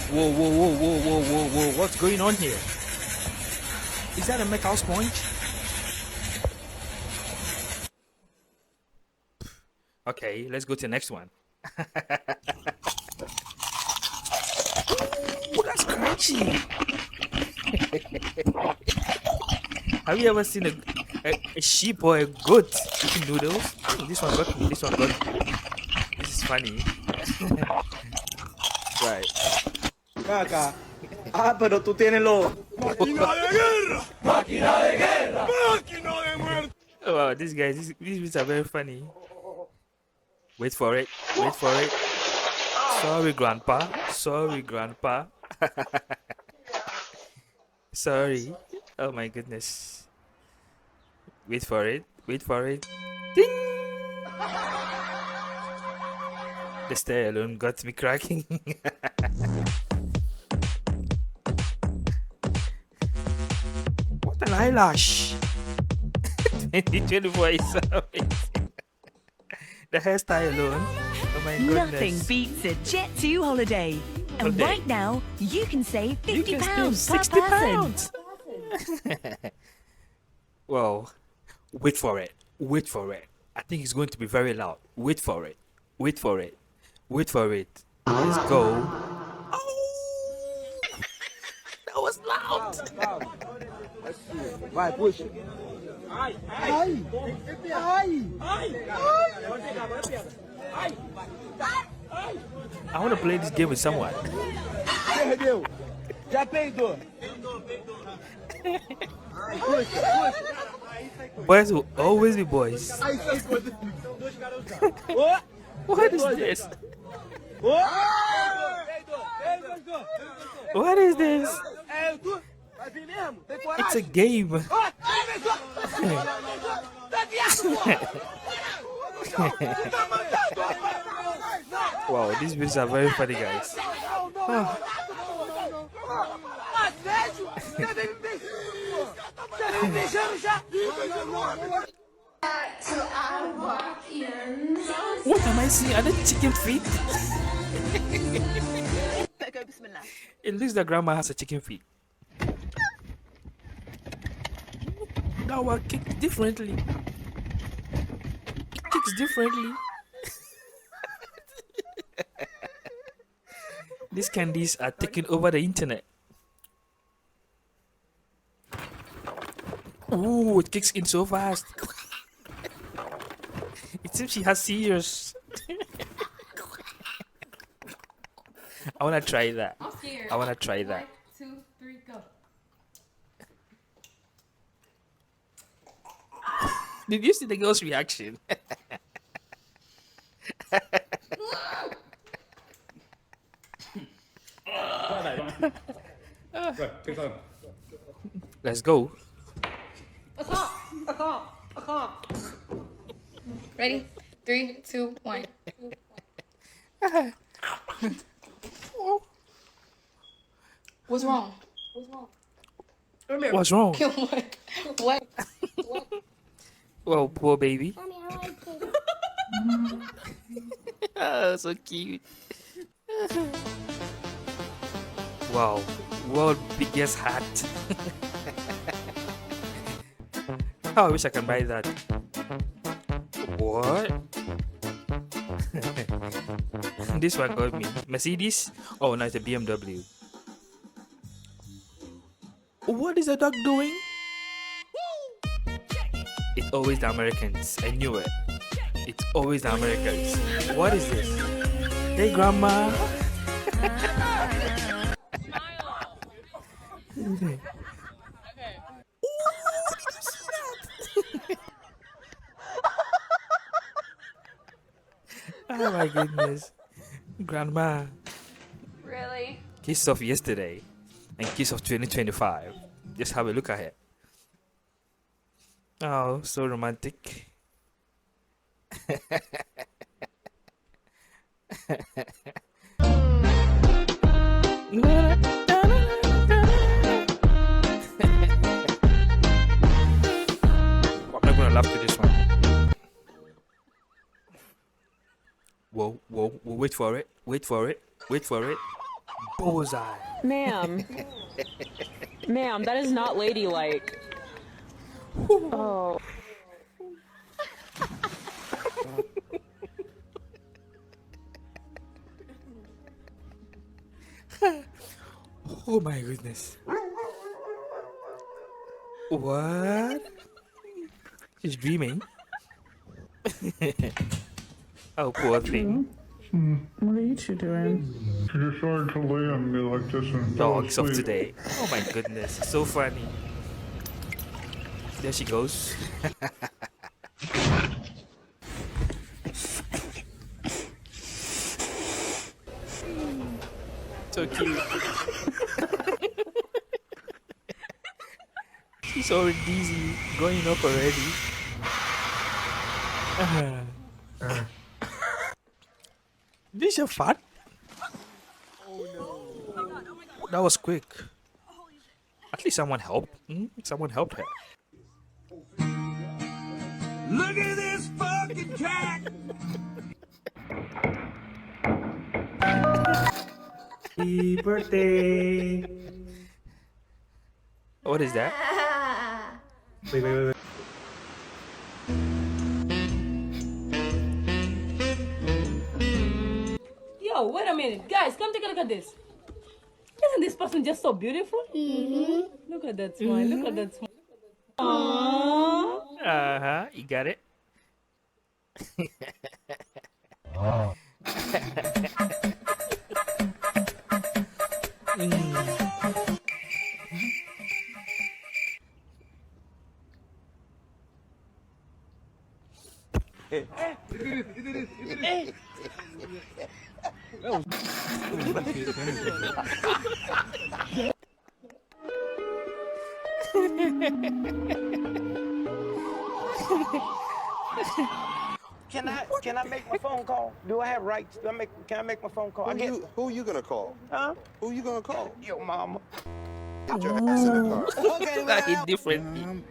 Whoa, whoa, whoa, whoa, whoa, whoa, whoa. What's going on here? Is that a metal sponge? Okay, let's go to the next one. Ooh, that's crunchy. Have you ever seen a sheep or a goat eating noodles? Oh, this one got me. This one got me. This is funny. Right. Acá. Ah, pero tú tienes los. ¡Máquina de guerra! ¡Máquina de guerra! ¡Máquina de muerte! Oh, wow, these guys, these bits are very funny. Wait for it. Wait for it. Sorry, Grandpa. Sorry, Grandpa. Sorry. Oh my goodness. Wait for it. Wait for it. Ding! The stare alone got me cracking. What an eyelash! 2024 is so amazing. The hairstyle alone. Oh my goodness. Nothing beats a Jet2 holiday. And Holiday. right now, you can save You £50 can per save 60 person. pounds. Well, wait for it. Wait for it. I think it's going to be very loud. Wait for it. Wait for it. Wait for it. Let's go. Oh! That was loud. Vai, puxa. Ai! Ai! I want to play this game with someone. Perdeu! Já peidou! Boys will always be boys. Aí sai coisa. São dois caras já. What is this? Peidou! Peidou! What is this? É, tu? Vai vir mesmo? Tem coragem? It's a game. Wow, these videos are very funny, guys. Oh. What am I seeing? Are they chicken feet? It looks like grandma has a chicken feet. That one kicks differently. It kicks differently. These candies are taking over the internet. Ooh, it kicks in so fast. It seems she has seizures. I wanna try that. I'm scared. I wanna try that. 1, 2, 3, go. Did you see the girl's reaction? Let's go. Ready? 3, 2, 1. What's wrong? What's wrong? What? Well, poor baby. Oh, so cute. Wow, world biggest hat. Oh, I wish I can buy that. What? This one got me. Mercedes? Oh, no, it's a BMW. What is the dog doing? It's always the Americans. I knew it. It's always the Americans. What is this? Hey, Grandma. Oh my goodness. Grandma. Really? Kiss of yesterday and kiss of 2025. Just have a look at it. Oh, so romantic. I'm not gonna laugh to this one. Whoa, whoa, whoa, wait for it, wait for it, wait for it. Bullseye. Ma'am. Ma'am, that is not ladylike. Oh. Oh my goodness. What? She's dreaming. Oh, poor thing. What are you two doing? You decided to lay on me like this and Dogs of today. Oh my goodness. So funny. There she goes. So cute. She's already dizzy, going up already. This is fun. That was quick. At least someone helped. Someone helped her. Look at this fucking cat. Happy birthday. What is that? Wait. Yo, wait a minute. Guys, come take a look at this. Isn't this person just so beautiful? Look at that smile. Look at that smile. Aww. You got it. Can I make my phone call? Do I have rights? Can I make my phone call? Who you gonna call? Huh? Who you gonna call? Your mama. Get your ass in the car. Okay, That hit differently.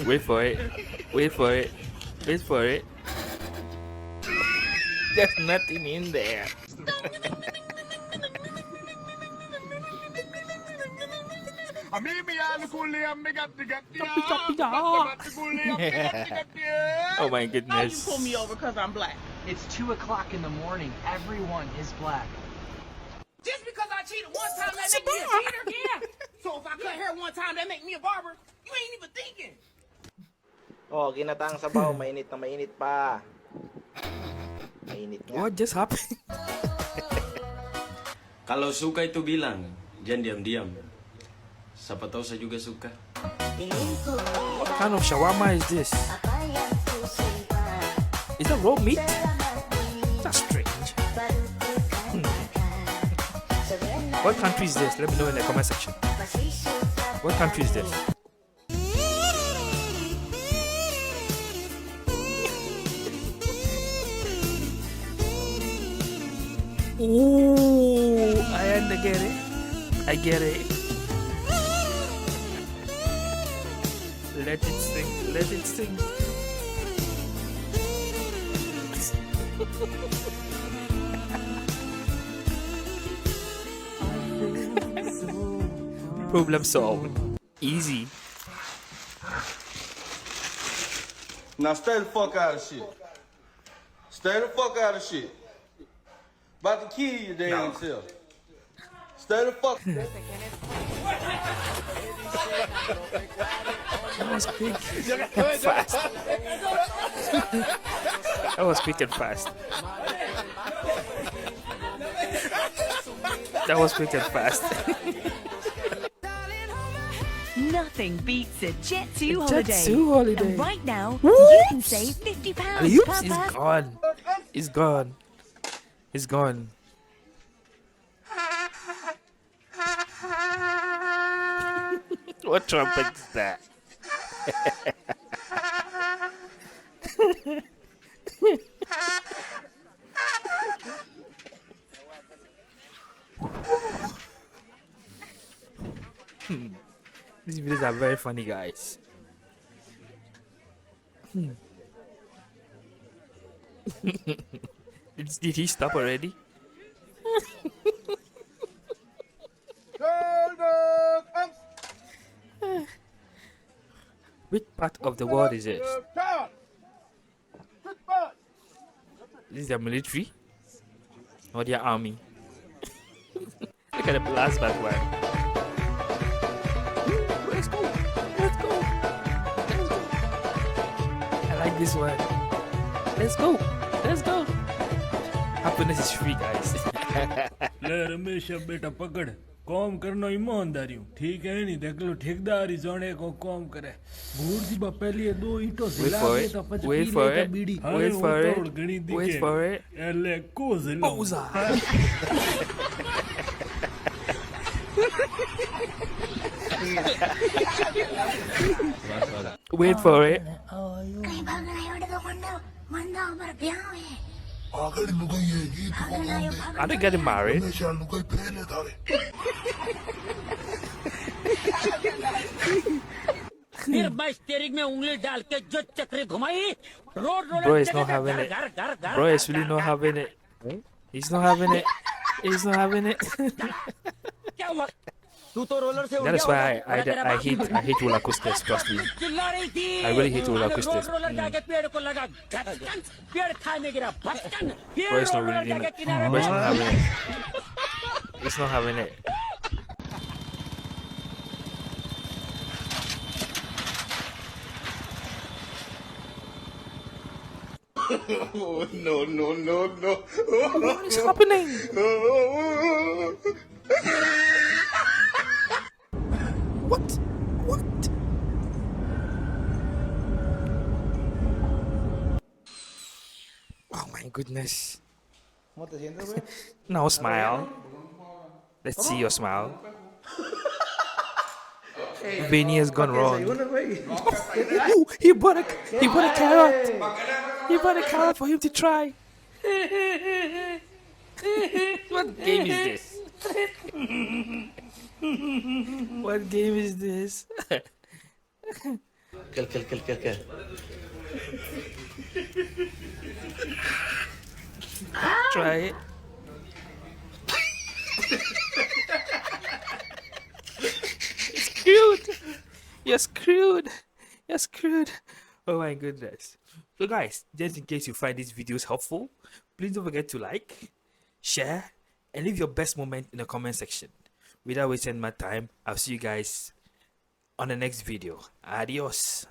Wait for it. Wait for it. Wait for it. There's nothing in there. Oh my You goodness. pull me over because I'm black. It's 2 o'clock in the morning. Everyone is black. Just because I cheated one time, that make me a cheater? Yeah. So if I cut hair one time, that make me a barber? You ain't even thinking. Oh, ginataang sabaw, mainit na mainit pa. Mainit nga. What just happened? Kalau suka itu bilang, jangan diam-diam. Siapa tahu saya juga suka. What kind of shawarma is this? Is that raw meat? That's strange. What country is this? Let me know in the comment section. What country is this? Ooh, I get it. I get it. Let it sing. Let it sing. Problem solved. Easy. Now stay the fuck out of shit. Stay the fuck out of shit. About to kill your damn self. Stay the fuck. That was quick and fast. That was quick and fast. That was quick and fast. Nothing beats a Jet2 holiday. Jet2 holiday. And right now, What? you can save £50 Oops, per it's person. gone. It's gone. It's gone. What trumpet is that? These videos are very funny, guys. Did he stop already? Which part of the world is this? This is their military or their army? Look at the blast back one. Let's go. Let's go. Let's go. I like this one. Let's go. Let's go. Happiness is free, guys. ले रमेश बेटा पकड़ com करना ईमानदारी ठीक है नहीं देख लो ठेकेदारी जोने को कॉम करे भूर दी बा पहले दो ईंटों से ला के तो पच Wait for it. Wait for it. Wait for it. एले कोज़ला Wait for it. कहीं भागना है उड़े तो मंदा ऊपर ब्याह है Are they getting married? फिर मैं स्टीयरिंग में उंगली डाल के जो चक्री घुमाई road Bro is not having it. Bro is really not having it. He's not having it. He's not having it. क्या हुआ तू तो रोलर से That is why I hate roller coasters. Trust me. चिल्ला रही थी I really hate roller coasters. Roller जाके पेड़ को लगा गटकन पेड़ खाने गिरा भटकन फिर Bro is not roller really. जाके किनारे Bro is not having it. He's not having it. Oh, no, no, no, no. What is happening? What? What? Oh my goodness. Now smile. Let's see your smile. Vinny has gone wrong. Oh, he bought a carrot. He bought a carrot for him to try. What game is this? What game is this? Kill. Try it. Screwed. You're screwed. You're screwed. Oh my goodness. So guys, just in case you find these videos helpful, please don't forget to like, share, and leave your best moment in the comment section. Without wasting my time, I'll see you guys on the next video. Adios.